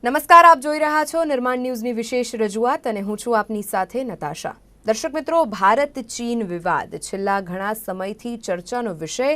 નમસ્કાર, આપ જોઈ રહ્યા છો નિર્માણ ન્યૂઝની વિશેષ રજૂઆત અને હું છું આપની સાથે નતાશા। દર્શક મિત્રો, ભારત ચીન વિવાદ છેલ્લા ઘણા સમયથી ચર્ચાનો વિષય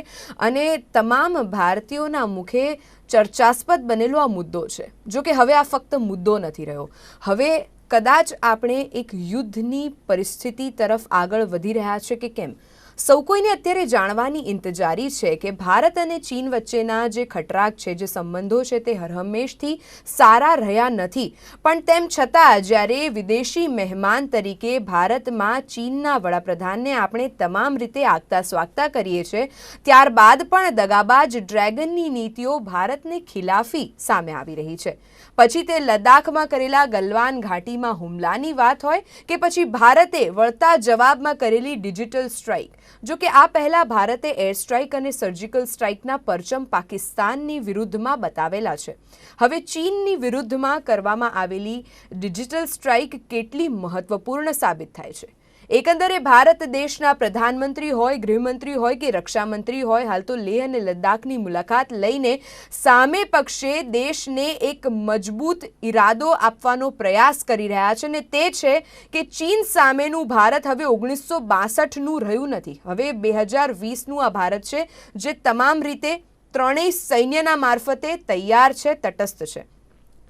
અને તમામ ભારતીયોના મુખે ચર્ચાસ્પદ બનેલો આ મુદ્દો છે। જો કે હવે આ ફક્ત મુદ્દો નથી રહ્યો, હવે કદાચ આપણે એક યુદ્ધની પરિસ્થિતિ તરફ આગળ વધી રહ્યા છે કે કેમ, સૌ કોઈને અત્યારે જાણવાની ઇંતજારી છે કે ભારત અને ચીન વચ્ચેના જે ખટરાગ છે, જે સંબંધો છે, તે હરહંમેશથી સારા રહ્યા નથી। પણ તેમ છતાં જ્યારે વિદેશી મહેમાન તરીકે ભારતમાં ચીનના વડાપ્રધાનને આપણે તમામ રીતે આગતા સ્વાગતા કરીએ છીએ, ત્યારબાદ પણ દગાબાજ ડ્રેગનની નીતિઓ ભારતને ખિલાફી સામે આવી રહી છે। પછી તે લદ્દાખમાં કરેલા ગલવાન ઘાટીમાં હુમલાની વાત હોય કે પછી ભારતે વળતા જવાબમાં કરેલી ડિજિટલ સ્ટ્રાઇક। જો કે આ પહેલા ભારતે એર સ્ટ્રાઇક અને સર્જિકલ સ્ટ્રાઇકના પરચમ પાકિસ્તાનની વિરુદ્ધમાં બતાવેલા છે। હવે ચીનની વિરુદ્ધમાં કરવામાં આવેલી ડિજિટલ સ્ટ્રાઇક કેટલી મહત્વપૂર્ણ સાબિત થાય છે? એકંદરે ભારત દેશના પ્રધાનમંત્રી હોય, ગૃહમંત્રી હોય કે રક્ષા મંત્રી હોય, હાલ તો લેહ અને લદ્દાખની મુલાકાત લઈને સામે પક્ષે દેશને એક મજબૂત ઈરાદો આપવાનો પ્રયાસ કરી રહ્યા છે, અને તે છે કે ચીન સામેનું ભારત હવે 1962નું રહ્યું નથી, હવે 2020નું આ ભારત છે, જે તમામ રીતે ત્રણેય સૈન્યના મારફતે તૈયાર છે, તટસ્થ છે।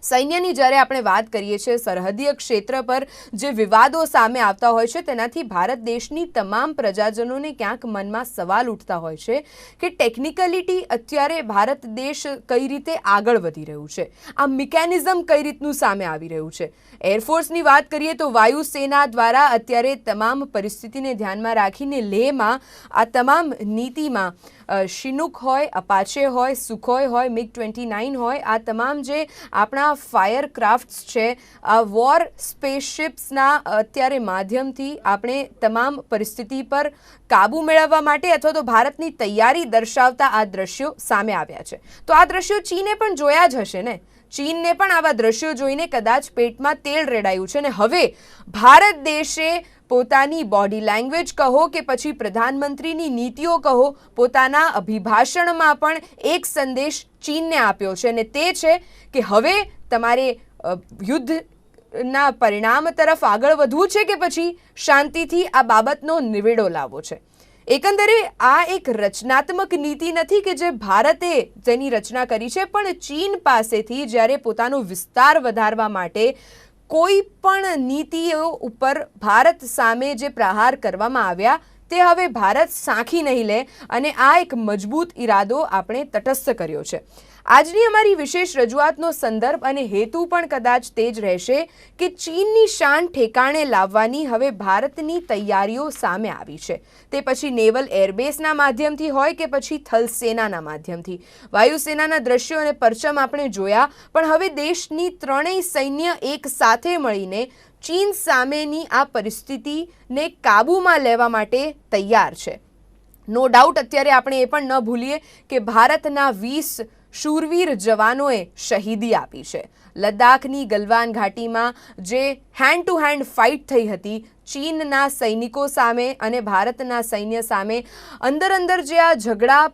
સૈન્યની જ્યારે આપણે વાત કરીએ છીએ, સરહદીય ક્ષેત્ર પર જે વિવાદો સામે આવતા હોય છે, તેનાથી ભારત દેશની તમામ પ્રજાજનોને ક્યાંક મનમાં સવાલ ઉઠતા હોય છે કે ટેકનિકલિટી અત્યારે ભારત દેશ કઈ રીતે આગળ વધી રહ્યું છે, આ મિકેનિઝમ કઈ રીતનું સામે આવી રહ્યું છે। એરફોર્સની વાત કરીએ તો વાયુસેના દ્વારા અત્યારે તમામ પરિસ્થિતિને ધ્યાનમાં રાખીને લેહમાં આ તમામ નીતિમાં શિનુક હોય, અપાચે હોય, સુખોય હોય, MiG-29 હોય, આ તમામ જે આપણા ફાયર ક્રાફ્ટ્સ છે, આ વોર સ્પેસશિપ્સના અત્યારે માધ્યમથી આપણે તમામ પરિસ્થિતિ પર કાબૂ મેળવવા માટે અથવા તો ભારતની તૈયારી દર્શાવતા આ દ્રશ્યો સામે આવ્યા છે। તો આ દ્રશ્યો ચીને પણ જોયા જ હશે ને, ચીનને પણ આવા દ્રશ્યો જોઈને કદાચ પેટમાં તેલ રેડાયું છે, અને હવે ભારત દેશે પોતાની બોડી લેંગ્વેજ કહો કે પછી પ્રધાનમંત્રીની નીતિઓ કહો, પોતાના અભિભાષણમાં પણ એક સંદેશ ચીનને આપ્યો છે, અને તે છે કે હવે તમારે યુદ્ધના પરિણામ તરફ આગળ વધવું છે કે પછી શાંતિથી આ બાબતનો નિવેડો લાવવો છે। એકંદરે આ એક રચનાત્મક નીતિ નથી કે જે ભારતે તેની રચના કરી છે, પણ ચીન પાસેથી જ્યારે પોતાનો વિસ્તાર વધારવા માટે કોઈ પણ નીતિઓ ઉપર ભારત સામે જે પ્રહાર કરવામાં આવ્યા, તે હવે ભારત સાંખી નહીં લે, અને આ એક મજબૂત ઈરાદો આપણે તટસ્થ કર્યો છે। આજની અમારી વિશેષ રજૂઆતનો સંદર્ભ અને હેતુ પણ કદાચ તે જ રહેશે કે ચીનની શાન ઠેકાણે લાવવાની હવે ભારતની તૈયારીઓ સામે આવી છે, તે પછી નેવલ એરબેઝના માધ્યમથી હોય કે પછી થલસેનાના માધ્યમથી। વાયુસેનાના દ્રશ્યો અને પરચમ આપણે જોયા, પણ હવે દેશની ત્રણેય સૈન્ય એક સાથે મળીને ચીન સામેની આ પરિસ્થિતિને કાબૂમાં લેવા માટે તૈયાર છે। નો ડાઉટ અત્યારે આપણે એ પણ ન ભૂલીએ કે ભારતના 20 શૂરવીર જવાનોએ શહીદી આપી છે। લદ્દાખની ગલવાન ઘાટીમાં જે હેન્ડ ટુ હેન્ડ ફાઇટ થઈ હતી ચીનના સૈનિકો સામે અને ભારતના સૈન્ય સામે, અંદર જે આ ઝઘડા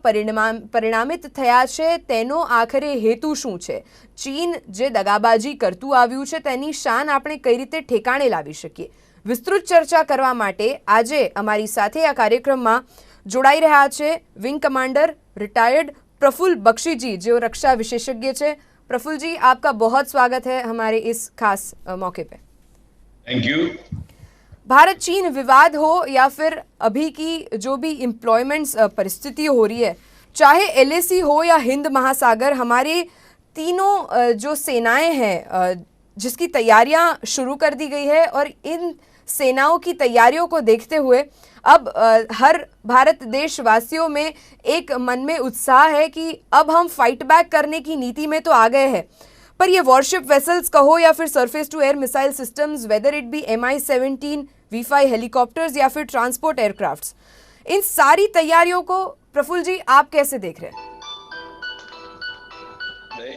પરિણામિત થયા છે, તેનો આખરે હેતુ શું છે? ચીન જે દગાબાજી કરતું આવ્યું છે, તેની શાન આપણે કઈ રીતે ઠેકાણે લાવી શકીએ? વિસ્તૃત ચર્ચા કરવા માટે આજે અમારી સાથે આ કાર્યક્રમમાં જોડાઈ રહ્યા છે wing commander retired Praful Bakshi ji, जो रक्षा विशेषज्ञ है। प्रफुल्ल जी, आपका बहुत स्वागत है हमारे इस खास मौके पे। Thank you. भारत चीन विवाद हो या फिर अभी की जो भी एम्प्लॉयमेंट्स परिस्थिति हो रही है, चाहे LAC हो या हिंद महासागर, हमारे तीनों जो सेनाएं हैं जिसकी तैयारियां शुरू कर दी गई है, और इन सेनाओं की तैयारियों को देखते हुए अब हर भारत देशवासियों में एक मन में उत्साह है कि अब हम फाइट बैक करने की नीति में तो आ गए हैं, पर ये वॉरशिप वेसल्स कहो या फिर surface to air missile systems, whether it be MI-17 V5 helicopters या फिर ट्रांसपोर्ट एयरक्राफ्ट्स, इन सारी तैयारियों को प्रफुल्ल जी आप कैसे देख रहे हैं?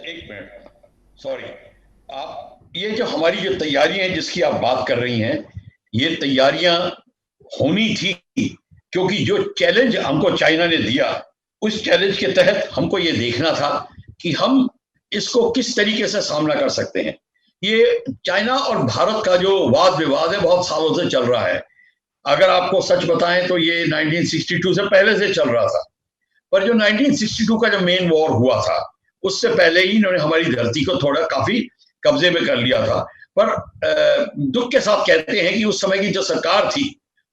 एक मिनट, सॉरी, आप ये जो हमारी जो तैयारियां हैं जिसकी आप बात कर रही हैं, ये तैयारियां होनी थी, क्योंकि जो चैलेंज हमको चाइना ने दिया, उस चैलेंज के तहत हमको ये देखना था कि हम इसको किस तरीके से सामना कर सकते हैं। ये चाइना और भारत का जो वाद विवाद है बहुत सालों से चल रहा है। अगर आपको सच बताएं तो ये 1962 से पहले से चल रहा था, पर जो 1962 का जो मेन वॉर हुआ था उससे पहले ही इन्होंने हमारी धरती को थोड़ा काफी कब्जे में कर लिया था। पर दुख के साथ कहते हैं कि उस समय की जो सरकार थी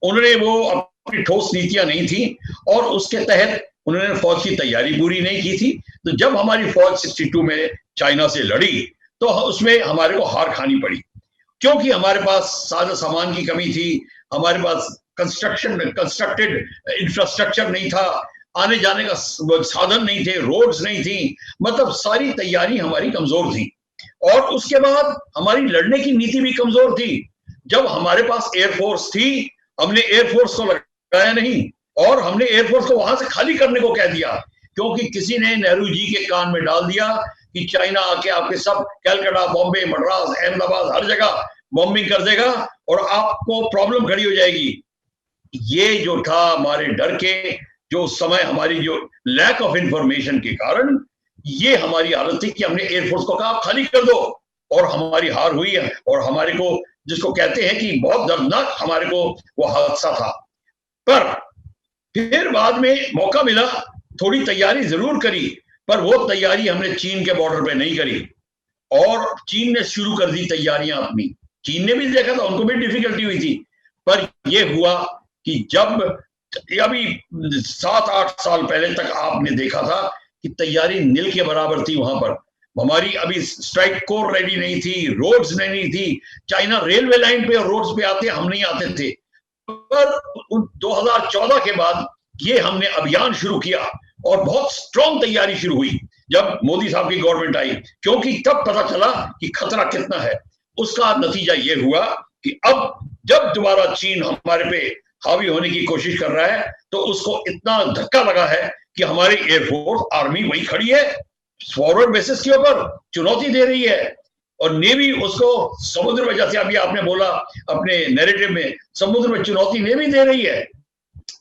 उन्होंने वो अपनी ठोस नीतियां नहीं थी और उसके तहत उन्होंने फौज की तैयारी पूरी नहीं की थी। तो जब हमारी फौज 62 में चाइना से लड़ी तो उसमें हमारे को हार खानी पड़ी, क्योंकि हमारे पास साजो सामान की कमी थी, हमारे पास कंस्ट्रक्टेड इंफ्रास्ट्रक्चर नहीं था, आने जाने का साधन नहीं थे, रोड्स नहीं थी, मतलब सारी तैयारी हमारी कमजोर थी। और उसके बाद हमारी लड़ने की नीति भी कमजोर थी। जब हमारे पास एयरफोर्स थी हमने एयरफोर्स को लगाया नहीं और हमने एयरफोर्स को वहां से खाली करने को कह दिया, क्योंकि किसी ने नेहरू जी के कान में डाल दिया कि चाइना आके आपके सब कलकत्ता, बॉम्बे, मद्रास, अहमदाबाद हर जगह बॉम्बिंग कर देगा और आपको प्रॉब्लम खड़ी हो जाएगी। ये जो था हमारे डर के, जो समय हमारी जो लैक ऑफ इंफॉर्मेशन के कारण ये हमारी हालत थी कि हमने एयरफोर्स को कहा खाली कर दो और हमारी हार हुई है। और हमारे को जिसको कहते हैं कि बहुत दर्दनाक हमारे को वो हादसा था। पर फिर बाद में मौका मिला, थोड़ी तैयारी जरूर करी, पर वो तैयारी हमने चीन के बॉर्डर पे नहीं करी और चीन ने शुरू कर दी तैयारियां अपनी। चीन ने भी देखा था, उनको भी डिफिकल्टी हुई थी, पर यह हुआ कि जब अभी 7-8 साल पहले तक आपने देखा था कि तैयारी नील के बराबर थी वहां पर। हमारी अभी स्ट्राइक कोर रेडी नहीं थी, रोड्स नहीं थी, चाइना रेलवे लाइन पे और रोड्स पे आते, हम नहीं आते थे। पर 2014 के बाद ये हमने अभियान शुरू किया और बहुत स्ट्रॉन्ग तैयारी शुरू हुई जब मोदी साहब की गवर्नमेंट आई, क्योंकि तब पता चला कि खतरा कितना है। उसका नतीजा ये हुआ कि अब जब दोबारा चीन हमारे पे हावी होने की कोशिश कर रहा है तो उसको इतना धक्का लगा है कि हमारी एयरफोर्स आर्मी वही खड़ी है, फॉरवर्ड बेसिस के ऊपर चुनौती दे रही है। और नेवी उसको समुद्र में, जैसे अभी आपने बोला अपने नैरेटिव में, समुद्र में चुनौती नेवी दे रही है।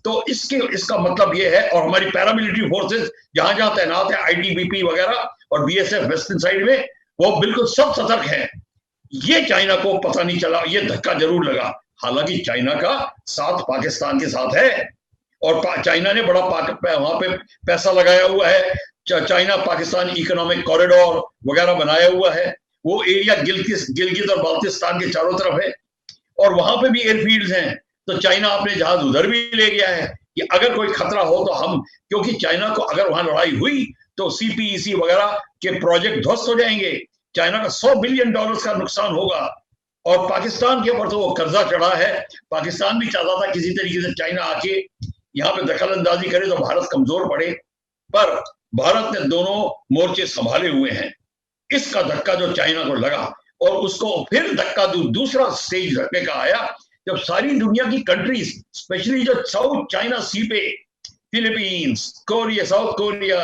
तो इसका मतलब ये है, और हमारी पैरामिलिट्री फोर्सेस जहां जहां तैनात है, आईटीबीपी वगैरह और बीएसएफ वेस्टर्न साइड में, वो बिल्कुल सब सतर्क है। ये चाइना को पता नहीं चला, ये धक्का जरूर लगा। हालांकि चाइना का साथ पाकिस्तान के साथ है और चाइना ने बड़ा वहां पे पैसा लगाया हुआ है। चाइना पाकिस्तान इकोनॉमिक कॉरिडोर वगैरह बनाया हुआ है। वो एरिया गिलगित और बाल्टिस्तान के चारों तरफ है और वहां पे भी एयरफील्ड्स हैं। तो चाइना अपने जहाज उधर भी ले गया है कि अगर कोई खतरा हो तो हम, क्योंकि चाइना को अगर वहां लड़ाई हुई तो सीपीईसी वगैरह के प्रोजेक्ट ध्वस्त हो जाएंगे, चाइना का $100 बिलियन का नुकसान होगा। और पाकिस्तान के ऊपर तो वो कर्जा चढ़ा है। पाकिस्तान भी चाहता था किसी तरीके से चाइना आके यहाँ पे दखल अंदाजी करे तो भारत कमजोर पड़े, पर भारत ने दोनों मोर्चे संभाले हुए हैं। इसका धक्का जो चाइना को लगा, और उसको फिर धक्का दूसरा स्टेज रखने का आया जब सारी दुनिया की कंट्रीज, स्पेशली जो साउथ चाइना सी पे, फिलीपींस, कोरिया, साउथ कोरिया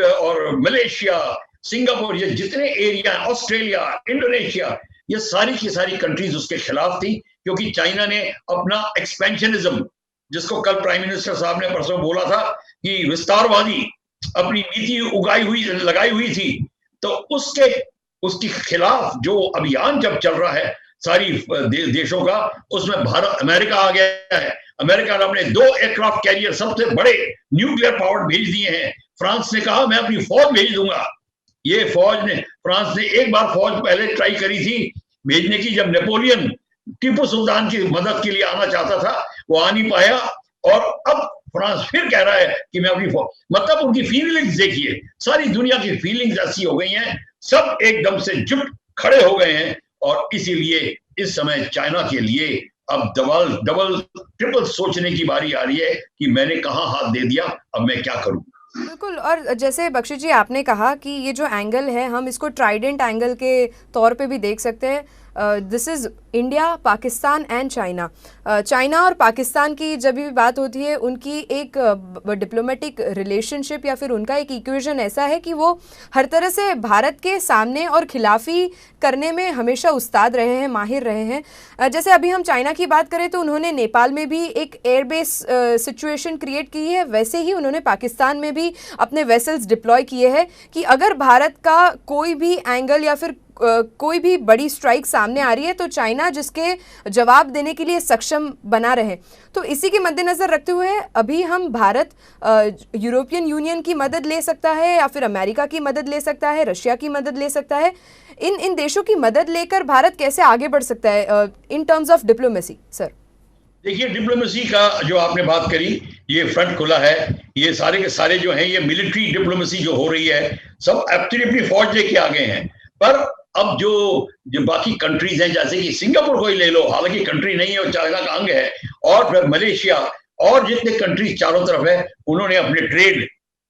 और मलेशिया, सिंगापुर, ये जितने एरिया, ऑस्ट्रेलिया, इंडोनेशिया, ये सारी की सारी कंट्रीज उसके खिलाफ थी, क्योंकि चाइना ने अपना एक्सपेंशनिज्म, जिसको कल प्राइम मिनिस्टर साहब ने परसों बोला था कि विस्तारवादी अपनी नीति लगाई हुई थी, तो उसके खिलाफ जो अभियान जब चल रहा है सारी देशों का, उसमें भारत, अमेरिका आ गया है। अमेरिका ने अपने 2 एयरक्राफ्ट कैरियर, सबसे बड़े न्यूक्लियर पावर, भेज दिए हैं। फ्रांस ने कहा मैं अपनी फौज भेज दूंगा। ये फ्रांस ने एक बार फौज पहले ट्राई करी थी भेजने की, जब नेपोलियन टीपू सुल्तान की मदद के लिए आना चाहता था, वो आ नहीं पाया। और अब फ्रांस फिर कह रहा है कि मैं अपनी फौज, मतलब उनकी फीलिंग्स देखिए, सारी दुनिया की फीलिंग्स ऐसी हो गई हैं, सब एकदम से जुट खड़े हो गए हैं। और इसीलिए इस समय चाइना के लिए अब डबल ट्रिपल सोचने की बारी आ रही है कि मैंने कहां हाथ दे दिया, अब मैं क्या करूं। बिल्कुल। और जैसे बख्शी जी आपने कहा कि ये जो एंगल है हम इसको ट्राइडेंट एंगल के तौर पे भी देख सकते हैं। This is India, Pakistan and China. China और पाकिस्तान की जब भी बात होती है, उनकी एक डिप्लोमेटिक रिलेशनशिप या फिर उनका एक इक्वेशन ऐसा है कि वो हर तरह से भारत के सामने और खिलाफी करने में हमेशा उस्ताद रहे हैं, माहिर रहे हैं। जैसे अभी हम चाइना की बात करें तो उन्होंने नेपाल में भी एक एयरबेस सिचुएशन क्रिएट की है, वैसे ही उन्होंने पाकिस्तान में भी अपने वेसल्स डिप्लॉय किए हैं कि अगर भारत का कोई भी एंगल या फिर कोई भी बड़ी स्ट्राइक सामने आ रही है तो चाइना जिसके जवाब देने के लिए सक्षम बना रहे। तो इसी के मद्देनज़र रखते हुए अभी हम भारत यूरोपियन यूनियन की मदद ले सकता है या फिर अमेरिका की मदद ले सकता है, रशिया की मदद ले सकता है। इन देशों की मदद लेकर भारत कैसे आगे बढ़ सकता है in terms of diplomacy? Sir देखिए, डिप्लोमेसी का जो आपने बात करी, ये फ्रंट खुला है। ये सारे के सारे जो हैं, ये मिलिट्री डिप्लोमेसी जो हो रही है, सब अपनी अपनी फौज लेके आ गए हैं। पर अब जो बाकी कंट्रीज हैं, जैसे कि सिंगापुर को ही ले लो, हालांकि कंट्री नहीं है और चाइना का अंग है, और फिर मलेशिया और जितने कंट्रीज चारों तरफ है, उन्होंने अपने ट्रेड,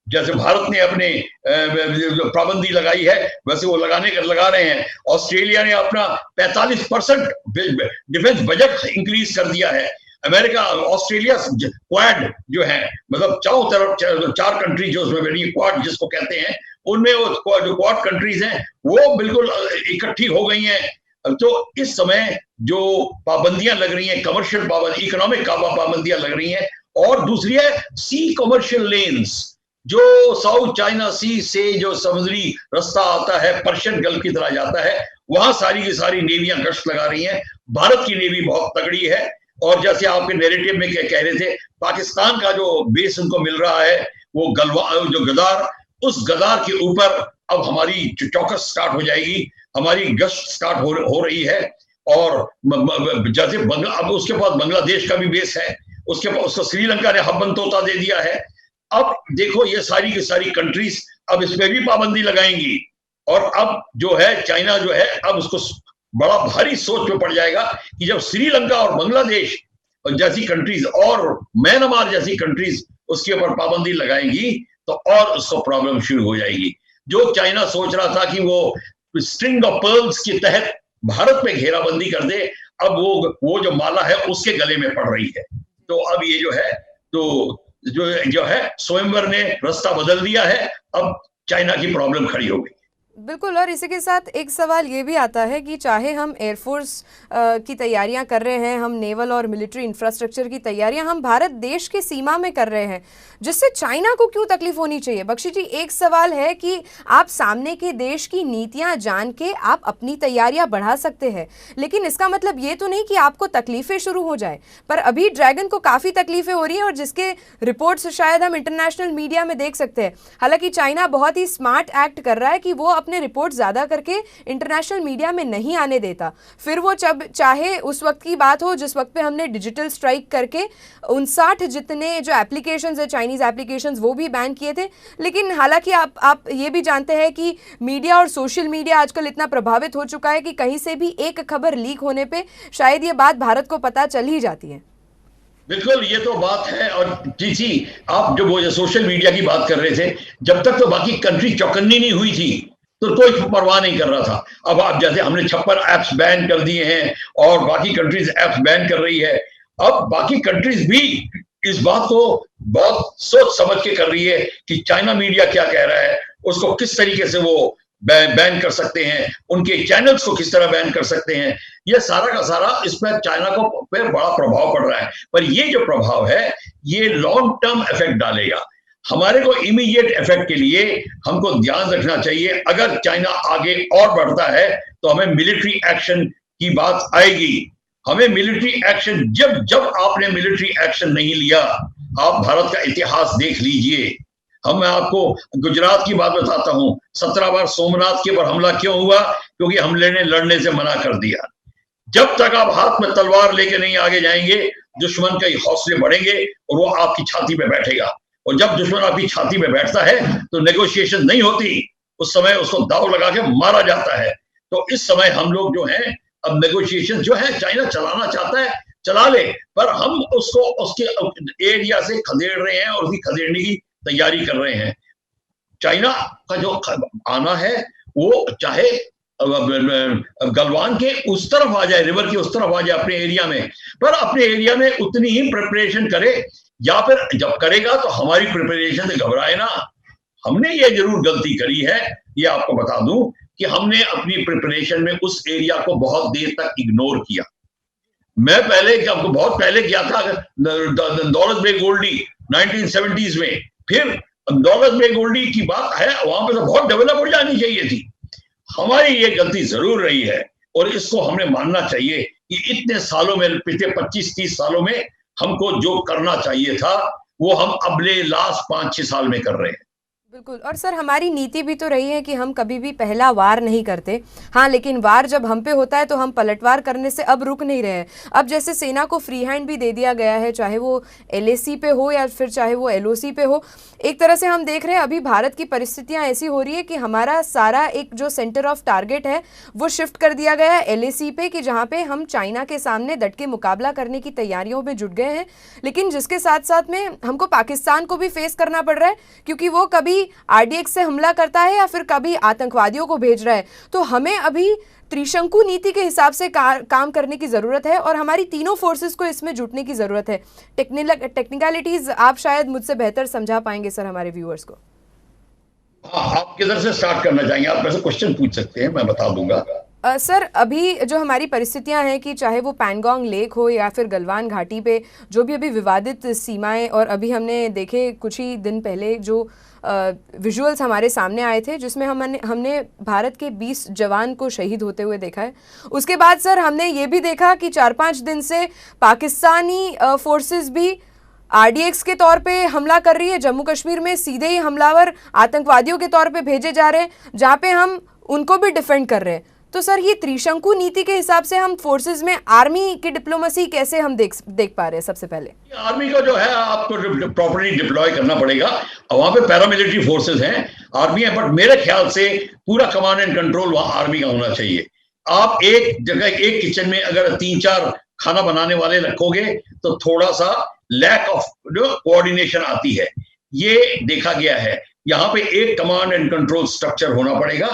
जैसे भारत ने अपने पाबंदी लगाई है, वैसे वो लगा रहे हैं। ऑस्ट्रेलिया ने अपना 45% डिफेंस बजट इंक्रीज कर दिया है। अमेरिका, ऑस्ट्रेलिया, क्वाड जो है, मतलब चारों तरफ चार कंट्री जो उसमें बनी, क्वाड जिसको कहते हैं, उनमें वो जो क्वाड कंट्रीज हैं वो बिल्कुल इकट्ठी हो गई हैं। तो इस समय जो पाबंदियां लग रही हैं, कमर्शियल पाबंदी, इकोनॉमिक पाबंदियां लग रही हैं, और दूसरी है सी कमर्शियल लेन्स, जो साउथ चाइना सी से जो समुद्री रास्ता आता है, पर्शियन गल्फ की तरह जाता है, वहां सारी की सारी नेवियां गश्त लगा रही हैं। भारत की नेवी बहुत तगड़ी है, और जैसे आपके नैरेटिव में क्या कह रहे थे, पाकिस्तान का जो बेस उनको मिल रहा है, वो जो गदार, उस गदार के ऊपर अब हमारी चौकस स्टार्ट हो जाएगी, हमारी गश्त स्टार्ट हो रही है। और जैसे अब उसके पास बांग्लादेश का भी बेस है, उसके पास उसको श्रीलंका ने हब्बन तोता दे दिया है। अब देखो, ये सारी की सारी कंट्रीज अब इस पे भी पाबंदी लगाएंगी, और अब जो है चाइना जो है, अब उसको बड़ा भारी सोच में पड़ जाएगा कि जब श्रीलंका और बांग्लादेश जैसी कंट्रीज और म्यांमार जैसी कंट्रीज उसके ऊपर पाबंदी लगाएंगी, तो और उसको प्रॉब्लम शुरू हो जाएगी। जो चाइना सोच रहा था कि वो स्ट्रिंग ऑफ पर्ल्स के तहत भारत में घेराबंदी कर दे, अब वो जो माला है उसके गले में पड़ रही है। तो अब ये जो है, तो जो है स्वयंवर ने रास्ता बदल दिया है, अब चाइना की प्रॉब्लम खड़ी हो गई। बिल्कुल, और इसी के साथ एक सवाल ये भी आता है कि चाहे हम एयरफोर्स की तैयारियां कर रहे हैं, हम नेवल और मिलिट्री इंफ्रास्ट्रक्चर की तैयारियां हम भारत देश के सीमा में कर रहे हैं, जिससे चाइना को क्यों तकलीफ होनी चाहिए? बख्शी जी, एक सवाल है कि आप सामने के देश की नीतियां जान के आप अपनी तैयारियां बढ़ा सकते हैं, लेकिन इसका मतलब ये तो नहीं कि आपको तकलीफें शुरू हो जाए। पर अभी ड्रैगन को काफ़ी तकलीफें हो रही हैं, और जिसके रिपोर्ट्स शायद हम इंटरनेशनल मीडिया में देख सकते हैं। हालांकि चाइना बहुत ही स्मार्ट एक्ट कर रहा है कि वो अपने रिपोर्ट ज़्यादा करके इंटरनेशनल मीडिया में नहीं आने देता। फिर वो जब चाहे उस वक्त की बात हो जिस वक्त पे हमने डिजिटल स्ट्राइक करके 59 जितने जो एप्लीकेशंस है, चाइनीज़ एप्लीकेशंस, वो भी बैन किए थे। लेकिन हालांकि आप ये भी जानते हैं कि मीडिया और सोशल मीडिया आजकल इतना प्रभावित हो चुका है कि कहीं से भी एक खबर लीक होने पर शायद ये बात भारत को पता चल ही जाती है। बिल्कुल, ये तो बात है। और जी, आप जो वो सोशल मीडिया की बात कर रहे थे, जब तक तो बाकी कंट्री चौकन्नी नहीं हुई थी तो कोई परवाह नहीं कर रहा था। अब आप जैसे हमने 56 ऐप्स बैन कर दिए हैं और बाकी कंट्रीज ऐप्स बैन कर रही है, अब बाकी कंट्रीज भी इस बात को बहुत सोच समझ के कर रही है कि चाइना मीडिया क्या कह रहा है, उसको किस तरीके से वो बैन कर सकते हैं, उनके चैनल्स को किस तरह बैन कर सकते हैं। ये सारा का सारा इस पर चाइना को पे बड़ा प्रभाव पड़ रहा है। पर ये जो प्रभाव है, ये लॉन्ग टर्म इफेक्ट डालेगा। हमारे को इमीडिएट इफेक्ट के लिए हमको ध्यान रखना चाहिए, अगर चाइना आगे और बढ़ता है तो हमें मिलिट्री एक्शन की बात आएगी। हमें मिलिट्री एक्शन, जब आपने मिलिट्री एक्शन नहीं लिया, आप भारत का इतिहास देख लीजिए। मैं आपको गुजरात की बात बताता हूं, 17 बार सोमनाथ के ऊपर हमला क्यों हुआ? क्योंकि हमले ने लड़ने से मना कर दिया। जब तक आप हाथ में तलवार लेके नहीं आगे जाएंगे, दुश्मन के हौसले बढ़ेंगे और वो आपकी छाती पे बैठेगा। और जब दुश्मन आपकी छाती पे बैठता है तो नेगोशिएशन नहीं होती, उस समय उसको दाव लगा के मारा जाता है। तो इस समय हम लोग जो हैं, अब नेगोशिएशन जो है चाइना चलाना चाहता है, चला ले, पर हम उसको उसके एरिया से खदेड़ रहे हैं और उसकी खदेड़ने की तैयारी कर रहे हैं। चाइना का जो आना है, वो चाहे गलवान के उस तरफ आ जाए, रिवर के उस तरफ आ जाए अपने एरिया में, पर अपने एरिया में उतनी ही प्रिपरेशन करे, या फिर जब करेगा तो हमारी प्रिपरेशन से घबराए ना। हमने ये जरूर गलती करी है, ये आपको बता दूं कि हमने अपनी प्रिपरेशन में उस एरिया को बहुत देर तक इग्नोर किया। मैं पहले बहुत पहले किया था दौलत बेग ओल्डी 1970s में, फिर दौलत बेग ओल्डी की बात है, वहां पर तो बहुत डेवलप हो जानी चाहिए थी। हमारी ये गलती जरूर रही है और इसको हमने मानना चाहिए कि इतने सालों में, पिछले 25-30 सालों में हमको जो करना चाहिए था वो हम अगले लास्ट 5-6 साल में कर रहे हैं। बिल्कुल। और सर, हमारी नीति भी तो रही है कि हम कभी भी पहला वार नहीं करते। हाँ, लेकिन वार जब हम पे होता है तो हम पलटवार करने से अब रुक नहीं रहे हैं। अब जैसे सेना को फ्री हैंड भी दे दिया गया है, चाहे वो LAC पे हो या फिर चाहे वो LOC पे हो। एक तरह से हम देख रहे हैं अभी भारत की परिस्थितियां ऐसी हो रही है कि हमारा सारा एक जो सेंटर ऑफ टारगेट है वो शिफ्ट कर दिया गया है LAC पे, कि जहाँ पे हम चाइना के सामने डट के मुकाबला करने की तैयारियों में जुट गए हैं। लेकिन जिसके साथ साथ में हमको पाकिस्तान को भी फेस करना पड़ रहा है, क्योंकि वो कभी RDX से हमला करता है या फिर कभी आतंकवादियों को भेज रहा है। तो हमें अभी त्रिशंकु नीति के हिसाब से काम करने की ज़रूरत है और हमारी तीनों फोर्सेस को इसमें जुटने की ज़रूरत है। टेक्निकलिटीज़ आप शायद मुझसे बेहतर समझा पाएंगे सर हमारे व्यूअर्स को। हाँ, आप किधर से स्टार्ट करना चाहेंगे? आप मेरे से क्वेश्चन पूछ सकते हैं, मैं बता दूंगा। सर, अभी जो हमारी परिस्थितियां हैं कि चाहे वो पैंगोंग लेक हो या फिर गलवान घाटी पे जो भी अभी विवादित सीमाएं, और अभी हमने देखे कुछ ही दिन पहले जो विजुअल्स हमारे सामने आए थे जिसमें हमने भारत के 20 जवान को शहीद होते हुए देखा है। उसके बाद सर हमने ये भी देखा कि 4-5 दिन से पाकिस्तानी फोर्सेस भी RDX के तौर पे हमला कर रही है। जम्मू कश्मीर में सीधे ही हमलावर आतंकवादियों के तौर पे भेजे जा रहे हैं, जहाँ पे हम उनको भी डिफेंड कर रहे हैं। तो सर, ये त्रिशंकु नीति के हिसाब से हम फोर्सेस में आर्मी की डिप्लोमेसी कैसे हम देख पा रहे हैं? सबसे पहले आर्मी का जो है आपको प्रॉपर्ली डिप्लॉय करना पड़ेगा। वहां पे पैरामिलिट्री फोर्सेस हैं, आर्मी है, बट मेरे ख्याल से पूरा कमांड एंड कंट्रोल वहां आर्मी का होना चाहिए। आप एक जगह, एक किचन में अगर 3-4 खाना बनाने वाले रखोगे तो थोड़ा सा लैक ऑफ कोऑर्डिनेशन आती है, ये देखा गया है। यहाँ पे एक कमांड एंड कंट्रोल स्ट्रक्चर होना पड़ेगा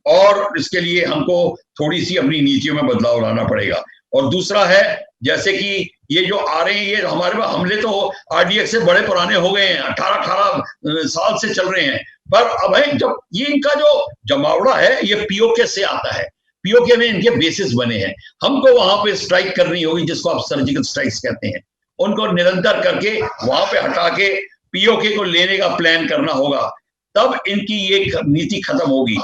और इसके लिए हमको थोड़ी सी अपनी नीतियों में बदलाव लाना पड़ेगा। और दूसरा है, जैसे कि ये जो आ रहे हैं, ये हमारे पास हमले तो RDX से बड़े पुराने हो गए हैं, 18 साल से चल रहे हैं, पर अब है जब ये इनका जो जमावड़ा है ये POK से आता है, POK में इनके बेसिस बने हैं। हमको वहां पे स्ट्राइक करनी होगी, जिसको आप सर्जिकल स्ट्राइक्स कहते हैं, उनको निरंतर करके वहां पे हटा के POK को लेने का प्लान करना होगा, तब इनकी ये नीति खत्म होगी।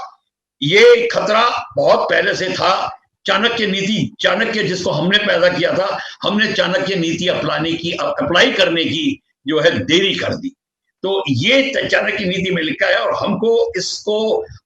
ये खतरा बहुत पहले से था। चाणक्य नीति, चाणक्य जिसको हमने पैदा किया था, हमने चाणक्य नीति अप्लाई करने की जो है देरी कर दी। तो ये चाणक्य नीति में लिखा है और हमको इसको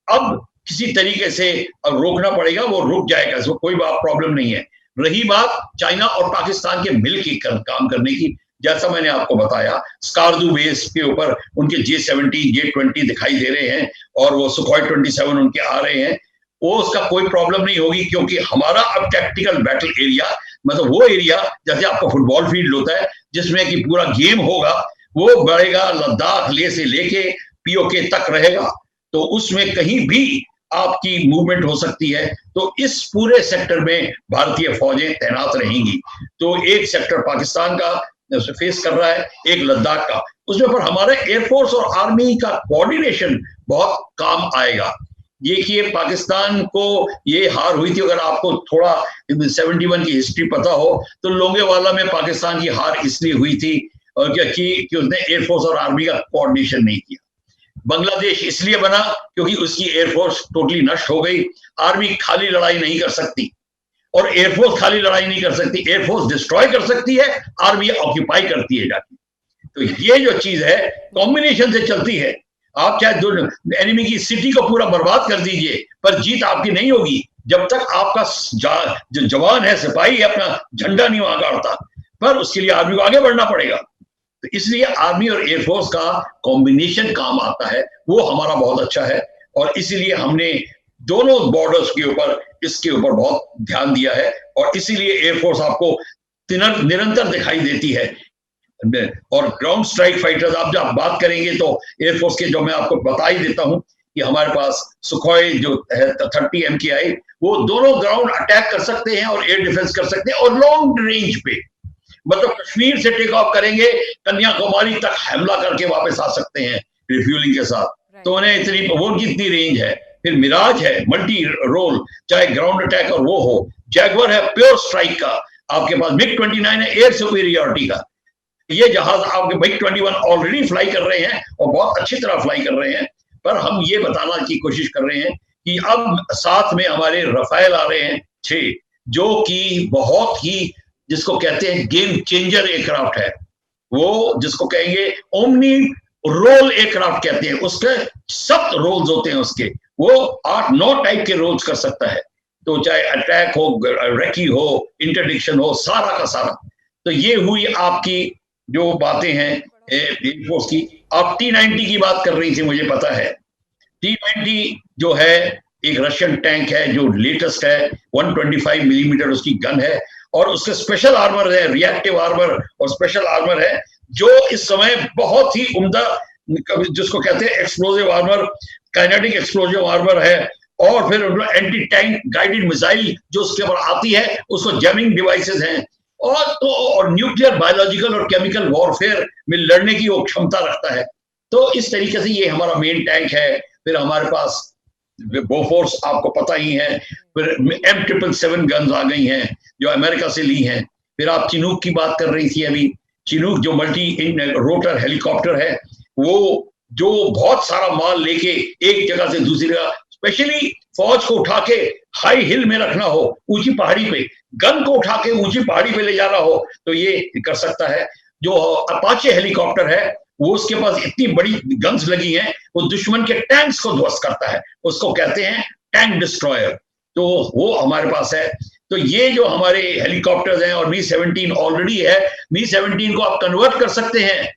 अब किसी तरीके से अब रोकना पड़ेगा, वो रुक जाएगा, इसको कोई प्रॉब्लम नहीं है। रही बात चाइना और पाकिस्तान के मिलकर काम करने की, जैसा मैंने आपको बताया, स्कार्दू बेस के ऊपर उनके J-70, J-20 दिखाई दे रहे हैं और वो सुखोई 27 उनके आ रहे हैं, वो उसका कोई प्रॉब्लम नहीं होगी, क्योंकि हमारा अब टैक्टिकल बैटल एरिया, मतलब वो एरिया जैसे आपका फुटबॉल फील्ड होता है जिसमें कि पूरा गेम होगा, वो बढ़ेगा, लद्दाख से लेके POK तक रहेगा, तो उसमें कहीं भी आपकी मूवमेंट हो सकती है। तो इस पूरे सेक्टर में भारतीय फौजें तैनात रहेंगी। तो एक सेक्टर पाकिस्तान का फेस कर रहा है, एक लद्दाख का, उसमें पर हमारे एयरफोर्स और आर्मी का कोऑर्डिनेशन बहुत काम आएगा। देखिए, पाकिस्तान को ये हार हुई थी, अगर आपको थोड़ा 71 की हिस्ट्री पता हो तो लोंगेवाला में पाकिस्तान की हार इसलिए हुई थी और कि उसने एयरफोर्स और आर्मी का कोऑर्डिनेशन नहीं किया। बांग्लादेश इसलिए बना क्योंकि उसकी एयरफोर्स टोटली नष्ट हो गई। आर्मी खाली लड़ाई नहीं कर सकती और एयरफोर्स खाली लड़ाई नहीं कर सकती, एयरफोर्स डिस्ट्रॉय कर सकती है, आर्मी ऑक्यूपाई करती है जाके। तो ये जो चीज है कॉम्बिनेशन से चलती है। आप चाहे एनिमी की सिटी को पूरा बर्बाद कर दीजिए, पर जीत आपकी नहीं होगी जब तक आपका जो जवान है, सिपाही है, अपना झंडा नहीं वहां गाड़ता। पर उसके लिए आर्मी को आगे बढ़ना पड़ेगा। तो इसलिए आर्मी और एयरफोर्स का कॉम्बिनेशन काम आता है, वो हमारा बहुत अच्छा है और इसीलिए हमने दोनों बॉर्डर्स के ऊपर इसके ऊपर बहुत ध्यान दिया है और इसीलिए एयरफोर्स आपको निरंतर दिखाई देती है। और ग्राउंड स्ट्राइक फाइटर्स आप जब बात करेंगे तो एयरफोर्स के, जो मैं आपको बता ही देता हूं, कि हमारे पास सुखोई जो है 30 MKI, वो दोनों ग्राउंड अटैक कर सकते हैं और एयर डिफेंस कर सकते हैं, और लॉन्ग रेंज पे, मतलब कश्मीर से टेक ऑफ करेंगे, कन्याकुमारी तक हमला करके वापस आ सकते हैं रिफ्यूलिंग के साथ। तो उन्हें इतनी, वो उनकी इतनी रेंज है। फिर मिराज है मल्टी रोल, चाहे ग्राउंड अटैक और वो हो। जैगवर है प्योर स्ट्राइक का। आपके पास MiG-29 है एयर सुपीरियरिटी का। ये जहाज आपके MiG-21 ऑलरेडी फ्लाई कर रहे हैं और बहुत अच्छी तरह फ्लाई कर रहे हैं। पर हम ये बताना की कोशिश कर रहे हैं कि अब साथ में हमारे रफाल आ रहे हैं 6, जो कि बहुत ही, जिसको कहते हैं गेम चेंजर एयरक्राफ्ट है। वो जिसको कहेंगे ओमनी रोल एयरक्राफ्ट कहते हैं। उसके 7 रोल्स होते हैं उसके। वो 8-9 टाइप के रोल्स कर सकता है। तो चाहे अटैक हो, रेकी हो, इंटरडिक्शन हो, सारा का सारा। तो ये हुई आपकी जो बातें हैं एयरफोर्स की। आप T-90 की बात कर रही थी, मुझे पता है। T-90 जो है एक रशियन टैंक है जो लेटेस्ट है, 125 मिलीमीटर उसकी गन है, और उसके स्पेशल आर्मर है, रिएक्टिव आर्मर और स्पेशल आर्मर है, जो इस समय बहुत ही उम्दा, जिसको कहते हैं explosive armour, kinetic explosive armour है। और फिर एंटी टैंक गाइडेड मिसाइल जो उसके ऊपर आती है, उसको जैमिंग डिवाइसेस हैं, और न्यूक्लियर, बायोलॉजिकल और केमिकल वॉरफेयर में लड़ने की वो क्षमता रखता है। तो इस तरीके से ये हमारा मेन टैंक है। फिर हमारे पास बोफोर्स आपको पता ही है। फिर M777 गन्स आ गई हैं जो अमेरिका से ली हैं। फिर आप चिनूक की बात कर रही थी अभी। चिनूक जो मल्टी रोटर हेलीकॉप्टर है, वो जो बहुत सारा माल लेके एक जगह से दूसरी जगह, स्पेशली फौज को उठा के हाई हिल में रखना हो, ऊंची पहाड़ी पे, गन को उठा के ऊंची पहाड़ी पे ले जाना हो, तो ये कर सकता है। जो अपाचे हेलीकॉप्टर है, वो उसके पास इतनी बड़ी गन्स लगी हैं, वो दुश्मन के टैंक्स को ध्वस्त करता है। उसको कहते हैं टैंक डिस्ट्रॉयर। तो वो हमारे पास है। तो ये जो हमारे हेलीकॉप्टर्स हैं, और Mi-17 ऑलरेडी है। Mi-17 को आप कन्वर्ट कर सकते हैं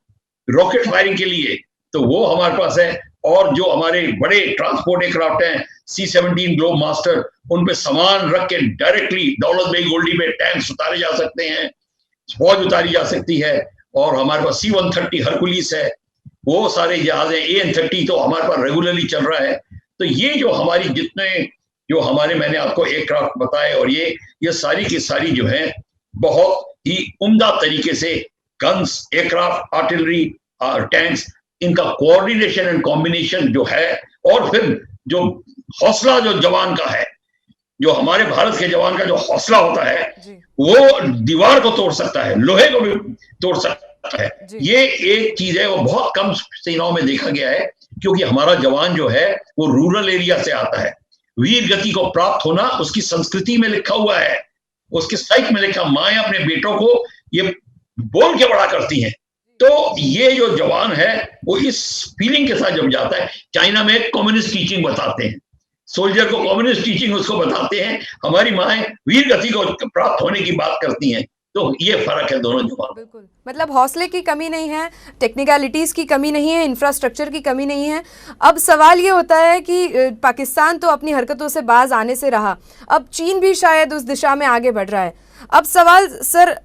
रॉकेट फायरिंग के लिए, तो वो हमारे पास है। और जो हमारे बड़े ट्रांसपोर्ट एयरक्राफ्ट हैं, C-17 ग्लोब मास्टर, उन पे सामान रख के डायरेक्टली दौलत बेग गोल्डी पे टैंक्स उतारे जा सकते हैं, फौज उतारी जा सकती है। और हमारे पास C-130 हरकुलिस है, वो सारे जहाज हैं। AN-30 तो हमारे पास रेगुलरली चल रहा है। तो ये जो हमारी जितने जो हमारे, मैंने आपको एयरक्राफ्ट बताए, और ये सारी की सारी जो है बहुत ही उम्दा तरीके से गन्स, एयरक्राफ्ट, आर्टिलरी, टैंक्स, इनका कोऑर्डिनेशन एंड कॉम्बिनेशन जो है, और फिर जो हौसला जो जवान का है, जो हमारे भारत के जवान का जो हौसला होता है, वो दीवार को तोड़ सकता है, लोहे को भी तोड़ सकता है। ये एक चीज है, वो बहुत कम सेनाओं में देखा गया है, क्योंकि हमारा जवान जो है वो रूरल एरिया से आता है। वीर गति को प्राप्त होना उसकी संस्कृति में लिखा हुआ है, उसके साइट में लिखा। माएं अपने बेटों को ये बोल के बड़ा करती हैं। तो ये जो जवान है वो इस फीलिंग के साथ जब जाता है। चाइना में कम्युनिस्ट टीचिंग बताते हैं, सोल्जर को कम्युनिस्ट टीचिंग उसको बताते हैं। हमारी माएं वीर गति को प्राप्त होने की बात करती हैं। तो ये फर्क है दोनों जवानों। बिल्कुल, मतलब हौसले की कमी नहीं है, टेक्निकलिटीज़ की कमी नहीं है, इंफ्रास्ट्रक्चर की कमी नहीं है। अब सवाल ये होता है कि पाकिस्तान तो अपनी हरकतों से बाज आने से रहा, अब चीन भी शायद उस दिशा में आगे बढ़ रहा है। अब सवाल सर,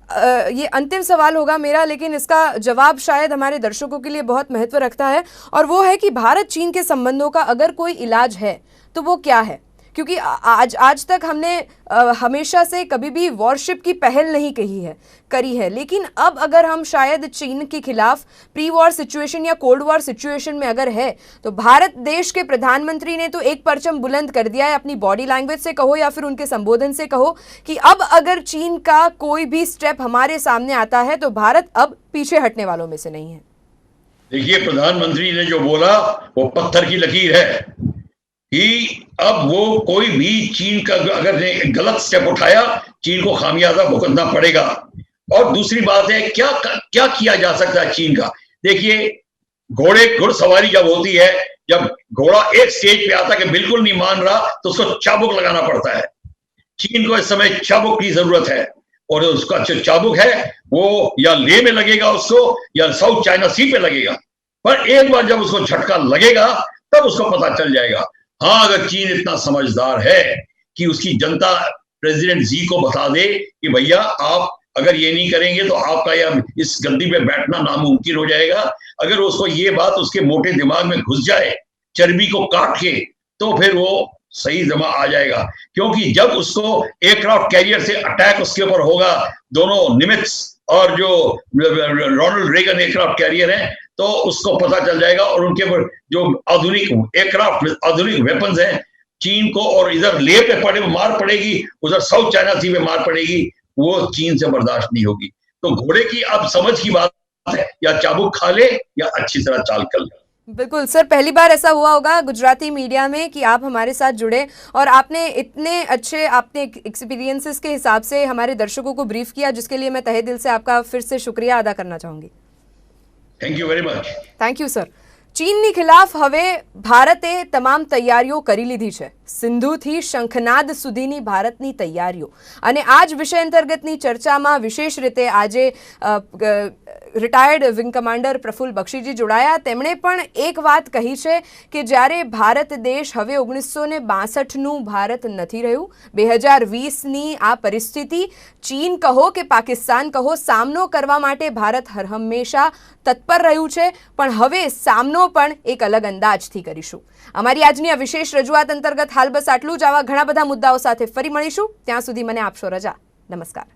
ये अंतिम सवाल होगा मेरा, लेकिन इसका जवाब शायद हमारे दर्शकों के लिए बहुत महत्व रखता है, और वो है कि भारत चीन के संबंधों का अगर कोई इलाज है तो वो क्या है? क्योंकि आज तक हमने हमेशा से कभी भी वॉरशिप की पहल नहीं करी है, लेकिन अब अगर हम शायद चीन के खिलाफ प्री वॉर सिचुएशन या कोल्ड वॉर सिचुएशन में अगर है, तो भारत देश के प्रधानमंत्री ने तो एक परचम बुलंद कर दिया है, अपनी बॉडी लैंग्वेज से कहो या फिर उनके संबोधन से कहो, कि अब अगर चीन का कोई भी स्टेप हमारे सामने आता है तो भारत अब पीछे हटने वालों में से नहीं है। देखिए, प्रधानमंत्री ने जो बोला वो पत्थर की लकीर है कि अब वो कोई भी चीन का अगर ने गलत स्टेप उठाया, चीन को खामियाजा भुगतना पड़ेगा। और दूसरी बात है, क्या किया जा सकता है चीन का। देखिए, घुड़सवारी जब होती है, जब घोड़ा एक स्टेज पे आता कि बिल्कुल नहीं मान रहा, तो उसको चाबुक लगाना पड़ता है। चीन को इस समय चाबुक की जरूरत है, और उसका जो चाबुक है वो या लेह में लगेगा उसको, या साउथ चाइना सी पे लगेगा। पर एक बार जब उसको झटका लगेगा तब उसको पता चल जाएगा। हाँ, अगर चीन इतना समझदार है कि उसकी जनता प्रेसिडेंट जी को बता दे कि भैया आप अगर ये नहीं करेंगे तो आपका या इस गद्दी पे बैठना नामुमकिन हो जाएगा। अगर उसको ये बात उसके मोटे दिमाग में घुस जाए चर्बी को काट के, तो फिर वो सही जमा आ जाएगा। क्योंकि जब उसको एयरक्राफ्ट कैरियर से अटैक उसके ऊपर होगा, दोनों निमित्स और जो रोनाल्ड रेगन एयरक्राफ्ट कैरियर है, तो उसको पता चल जाएगा और उनके ऊपर जो आधुनिक एयरक्राफ्ट, आधुनिक वेपन्स हैं, चीन को और इधर ले पे पड़े मार पड़ेगी, उधर साउथ चाइना सी पे मार पड़ेगी, वो चीन से बर्दाश्त नहीं होगी। तो घोड़े की अब समझ की बात है, या चाबुक खा ले या अच्छी तरह चाल कर ले। बिल्कुल सर, पहली बार ऐसा हुआ होगा गुजराती मीडिया में कि आप हमारे साथ जुड़े और आपने इतने अच्छे आपने एक्सपीरियंसेस के हिसाब से हमारे दर्शकों को ब्रीफ किया, जिसके लिए मैं तहे दिल से आपका फिर से शुक्रिया अदा करना चाहूंगी। Thank you very much. Thank you sir. ચીનની ખિલાફ હવે ભારતે તમામ તૈયારીઓ કરી લીધી છે। સિંધુથી શંખનાદ સુધીની ભારતની તૈયારીઓ અને આ જ વિષય અંતર્ગતની ચર્ચામાં વિશેષ રીતે આજે રિટાયર્ડ વિંગ કમાન્ડર પ્રફુલ્લ બક્ષીજી જોડાયા। તેમણે પણ એક વાત કહી છે કે જ્યારે ભારત દેશ હવે 1962નું ભારત નથી રહ્યું, 2020ની આ પરિસ્થિતિ ચીન કહો કે પાકિસ્તાન કહો, સામનો કરવા માટે ભારત હર હંમેશા તત્પર રહ્યું છે, પણ હવે સામનો પણ એક અલગ અંદાજથી કરીશું। અમારી આજની આ વિશેષ રજૂઆત અંતર્ગત હાલ બસ આટલું જ। આવા ઘણા બધા મુદ્દાઓ સાથે ફરી મળીશું, ત્યાં સુધી મને આપશો રજા। નમસ્કાર।